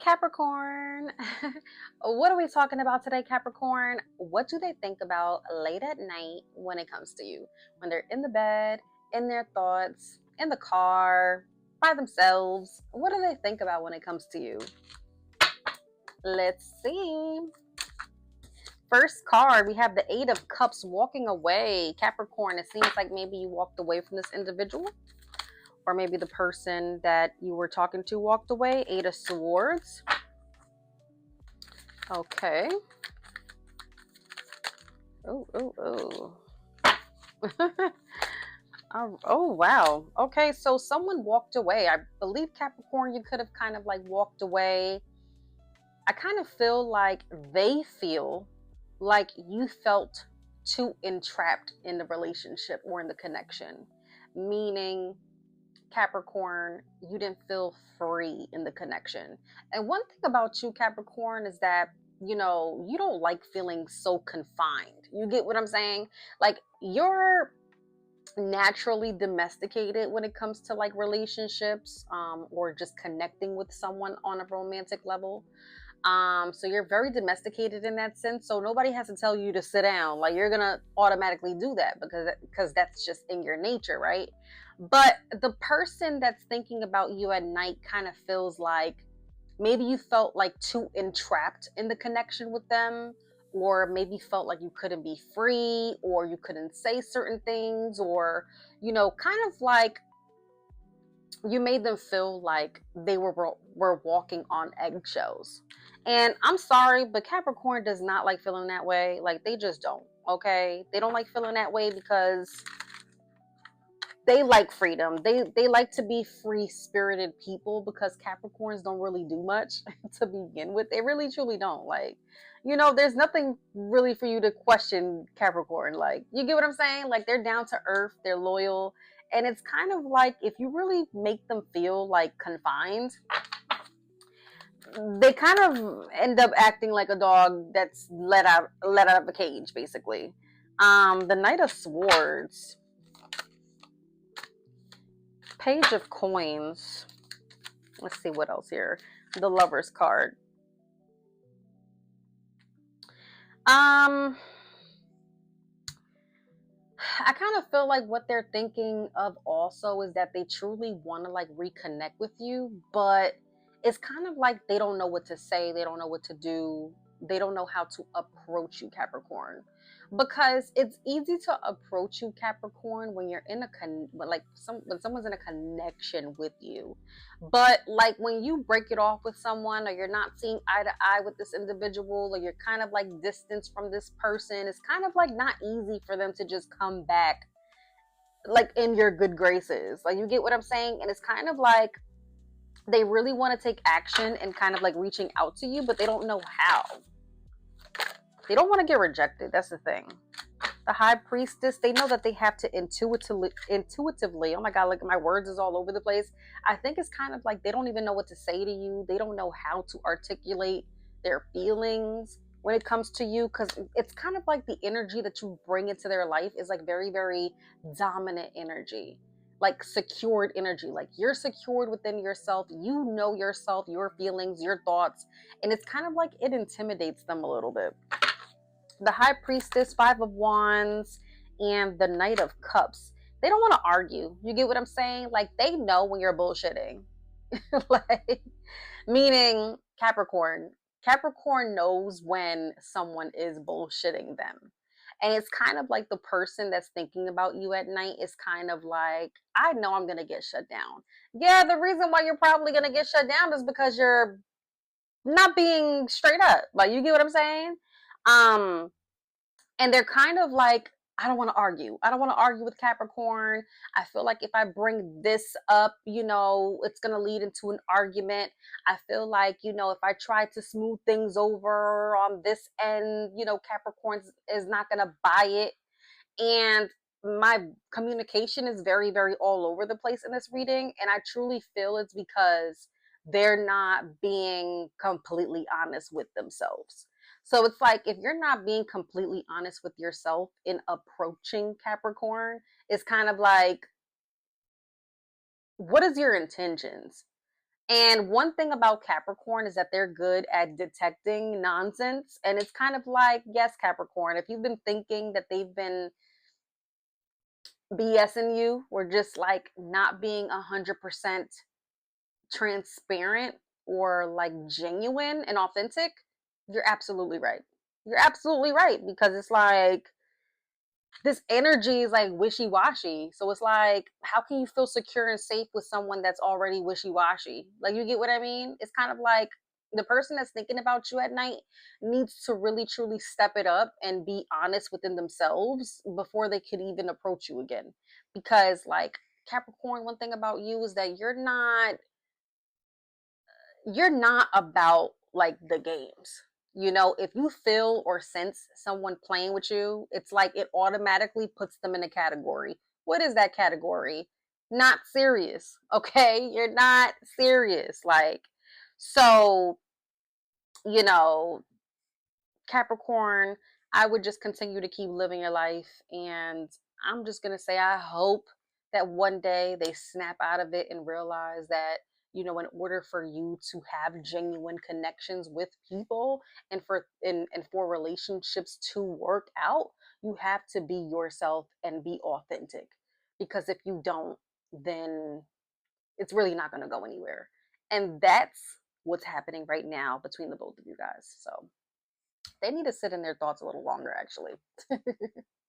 Capricorn. What are we talking about today, Capricorn? What do they think about late at night when it comes to you? When they're in the bed, in their thoughts, in the car, by themselves. What do they think about when it comes to you? Let's see. First card, we have the Eight of Cups walking away. Capricorn, it seems like maybe you walked away from this individual, or maybe the person that you were talking to walked away. Eight of Swords. Okay. Oh, oh, oh. Oh, wow. Okay, so someone walked away. I believe Capricorn, you could have kind of like walked away. I kind of feel like they feel like you felt too entrapped in the relationship or in the connection, meaning Capricorn, you didn't feel free in the connection. And one thing about you, Capricorn, is that you don't like feeling so confined. You get what I'm saying? Like, you're naturally domesticated when it comes to like relationships, or just connecting with someone on a romantic level. So you're very domesticated in that sense, so nobody has to tell you to sit down. Like, you're gonna automatically do that because that's just in your nature, right? But the person that's thinking about you at night kind of feels like maybe you felt like too entrapped in the connection with them, or maybe felt like you couldn't be free, or you couldn't say certain things, or kind of like you made them feel like they were walking on eggshells. And I'm sorry, but Capricorn does not like feeling that way. Like, they just don't. Okay, they don't like feeling that way because they like freedom. They like to be free spirited people, because Capricorns don't really do much to begin with. They really truly don't. Like, there's nothing really for you to question Capricorn. Like, you get what I'm saying? Like, they're down to earth, they're loyal, and it's kind of like if you really make them feel like confined, they kind of end up acting like a dog that's let out of a cage, basically. The Knight of Swords, Page of Coins. Let's see what else here. The Lover's card. Um, I kind of feel like what they're thinking of also is that they truly want to like reconnect with you, but it's kind of like they don't know what to say, they don't know what to do, they don't know how to approach you, Capricorn. Because it's easy to approach you, Capricorn, when you're in a when someone's in a connection with you. But like when you break it off with someone, or you're not seeing eye to eye with this individual, or you're kind of like distanced from this person, it's kind of like not easy for them to just come back like in your good graces. Like, you get what I'm saying? And it's kind of like they really want to take action and kind of like reaching out to you, but they don't know how. They don't want to get rejected. That's the thing. The High Priestess, they know that they have to intuitively, oh my God, like my words is all over the place. I think it's kind of like they don't even know what to say to you. They don't know how to articulate their feelings when it comes to you, because it's kind of like the energy that you bring into their life is like very, very dominant energy, like secured energy. Like, you're secured within yourself. You know yourself, your feelings, your thoughts. And it's kind of like it intimidates them a little bit. The High Priestess, Five of Wands, and the Knight of Cups. They don't want to argue. You get what I'm saying? Like, they know when you're bullshitting. Like, meaning Capricorn. Capricorn knows when someone is bullshitting them. And it's kind of like the person that's thinking about you at night is kind of like, I know I'm going to get shut down. Yeah, the reason why you're probably going to get shut down is because you're not being straight up. Like, you get what I'm saying? Um, and they're kind of like, I don't want to argue. I don't want to argue with Capricorn. I feel like if I bring this up, it's going to lead into an argument. I feel like, if I try to smooth things over on this end, Capricorn is not going to buy it. And my communication is very, very all over the place in this reading. And I truly feel it's because they're not being completely honest with themselves. So it's like, if you're not being completely honest with yourself in approaching Capricorn, it's kind of like, what is your intentions? And one thing about Capricorn is that they're good at detecting nonsense. And it's kind of like, yes, Capricorn, if you've been thinking that they've been BSing you or just like not being 100% transparent or like genuine and authentic, you're absolutely right. You're absolutely right because it's like this energy is like wishy-washy. So it's like, how can you feel secure and safe with someone that's already wishy-washy? Like, you get what I mean? It's kind of like the person that's thinking about you at night needs to really truly step it up and be honest within themselves before they could even approach you again. Because like Capricorn, one thing about you is that you're not about like the games. You know, if you feel or sense someone playing with you, it's like it automatically puts them in a category. What is that category? Not serious. Okay? You're not serious. Like, so, you know, Capricorn, I would just continue to keep living your life. And I'm just going to say, I hope that one day they snap out of it and realize that, in order for you to have genuine connections with people and for relationships to work out, you have to be yourself and be authentic. Because if you don't, then it's really not going to go anywhere. And that's what's happening right now between the both of you guys. So they need to sit in their thoughts a little longer, actually.